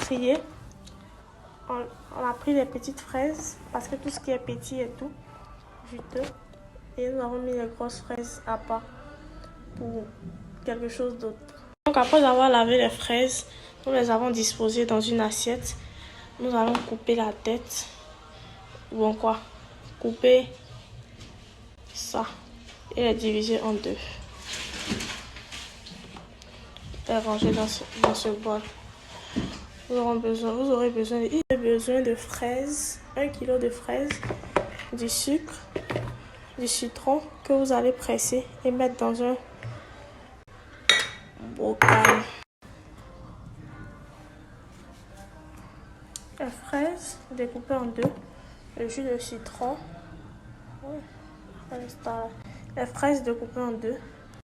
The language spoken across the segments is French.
trié. On a pris les petites fraises parce que tout ce qui est petit et tout, juteux. Et nous avons mis les grosses fraises à part pour quelque chose d'autre. Donc après avoir lavé les fraises, nous les avons disposées dans une assiette. Nous allons couper la tête. Ou en quoi? Couper ça et les diviser en deux. Et ranger dans ce bol. Vous aurez besoin de fraises, 1 kg de fraises, du sucre, du citron que vous allez presser et mettre dans un bocal. Les fraises découpées en deux, le jus de citron, les fraises découpées en deux.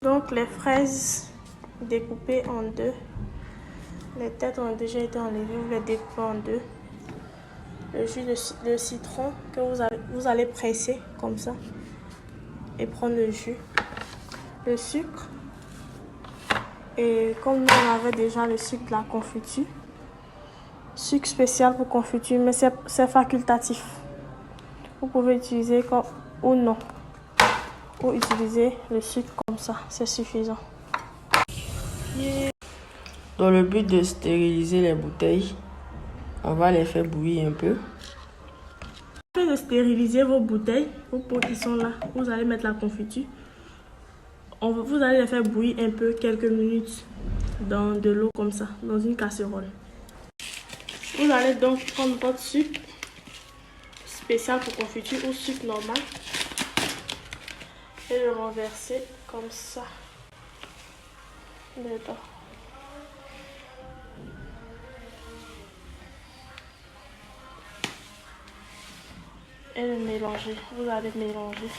Donc les fraises découpées en deux, les têtes ont déjà été enlevées, vous les découpez en deux. Le jus de citron que vous allez presser comme ça et prendre le jus, le sucre, et comme nous on avait déjà le sucre de la confiture, sucre spécial pour confiture, mais c'est facultatif, vous pouvez utiliser ou non, ou utiliser le sucre comme ça, c'est suffisant. Dans le but de stériliser les bouteilles, on va les faire bouillir un peu. Afin de stériliser vos bouteilles, vos pots qui sont là, vous allez mettre la confiture. Vous allez les faire bouillir un peu, quelques minutes, dans de l'eau comme ça, dans une casserole. Vous allez donc prendre votre sucre spécial pour confiture ou sucre normal et le renverser comme ça dedans. Et le mélanger. Vous allez mélanger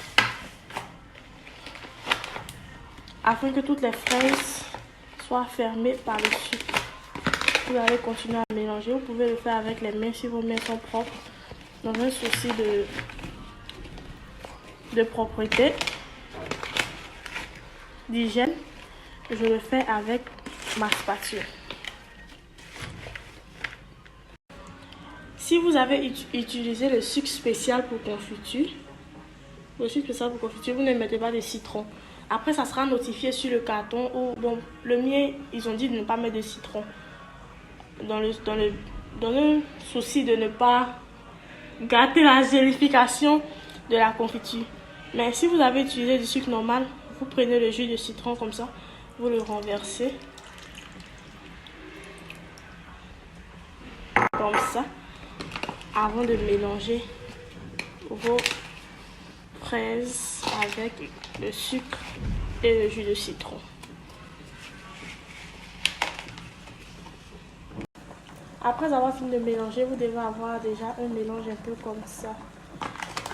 afin que toutes les fraises soient fermées par le sucre. Vous allez continuer à mélanger. Vous pouvez le faire avec les mains si vos mains sont propres. Dans un souci de propreté, d'hygiène, je le fais avec ma spatule. Si vous avez utilisé le sucre spécial pour confiture, vous ne mettez pas de citron. Après, ça sera notifié sur le carton. Ou bon, le mien, ils ont dit de ne pas mettre de citron. Dans le souci de ne pas gâter la gélification de la confiture. Mais si vous avez utilisé du sucre normal, vous prenez le jus de citron comme ça, vous le renversez. Comme ça. Avant de mélanger vos fraises avec le sucre et le jus de citron. Après avoir fini de mélanger, vous devez avoir déjà un mélange un peu comme ça.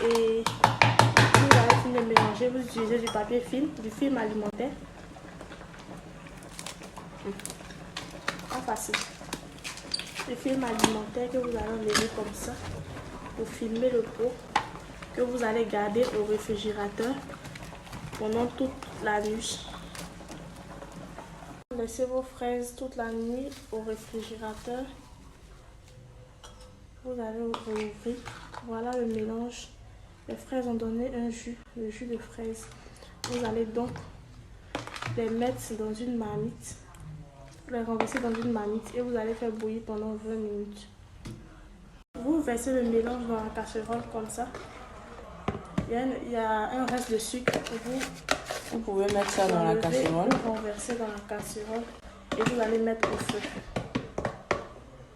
Et si vous avez fini de mélanger, vous utilisez du papier film, du film alimentaire. Pas facile. Le film alimentaire que vous allez enlever comme ça pour filmer le pot que vous allez garder au réfrigérateur pendant toute la nuit. Laissez vos fraises toute la nuit au réfrigérateur. Vous allez ouvrir. Voilà le mélange. Les fraises ont donné un jus, le jus de fraise. Vous allez donc les mettre dans une marmite. Les renverser dans une marmite et vous allez faire bouillir pendant 20 minutes. Vous versez le mélange dans la casserole comme ça. Il y a un reste de sucre. Vous pouvez mettre ça dans la casserole. Vous renversez dans la casserole et vous allez mettre au feu.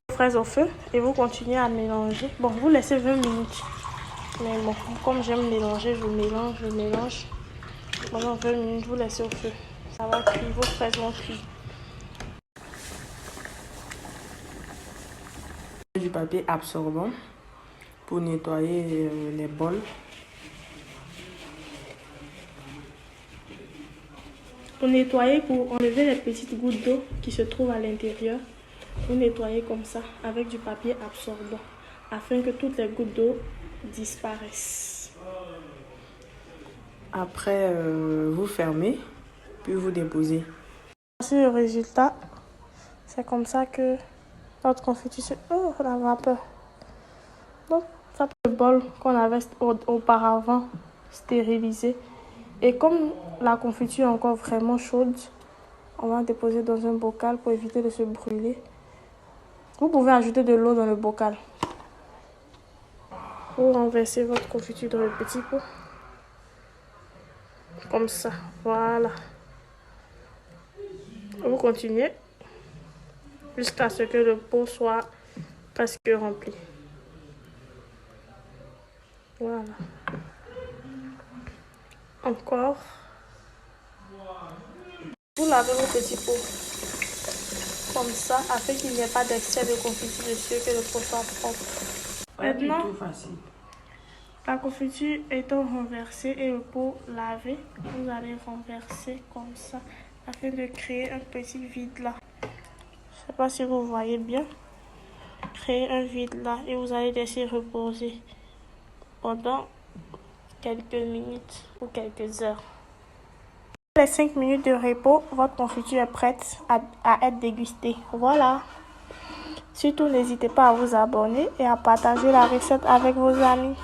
Les fraises au feu et vous continuez à mélanger. Bon, vous laissez 20 minutes. Mais bon, comme j'aime mélanger, je mélange. Pendant 20 minutes, vous laissez au feu. Ça va cuire, vos fraises vont cuire. Du papier absorbant pour nettoyer les bols. Pour nettoyer, pour enlever les petites gouttes d'eau qui se trouvent à l'intérieur, vous nettoyez comme ça avec du papier absorbant afin que toutes les gouttes d'eau disparaissent. Après, vous fermez, puis vous déposez. Voici le résultat. C'est comme ça que Notre confiture, c'est la vapeur. Donc, ça c'est le bol qu'on avait auparavant stérilisé. Et comme la confiture est encore vraiment chaude, on va déposer dans un bocal pour éviter de se brûler. Vous pouvez ajouter de l'eau dans le bocal. Vous renversez votre confiture dans le petit pot. Comme ça, voilà. Vous continuez jusqu'à ce que le pot soit presque rempli. Voilà. Encore. Vous lavez vos petits pots comme ça, afin qu'il n'y ait pas d'excès de confiture dessus et que le pot soit propre. Maintenant, la confiture étant renversée et le pot lavé, vous allez renverser comme ça, afin de créer un petit vide là. Je ne sais pas si vous voyez bien. Créer un vide là et vous allez laisser reposer pendant quelques minutes ou quelques heures. Après les 5 minutes de repos, votre confiture est prête à être dégustée. Voilà. Surtout, n'hésitez pas à vous abonner et à partager la recette avec vos amis.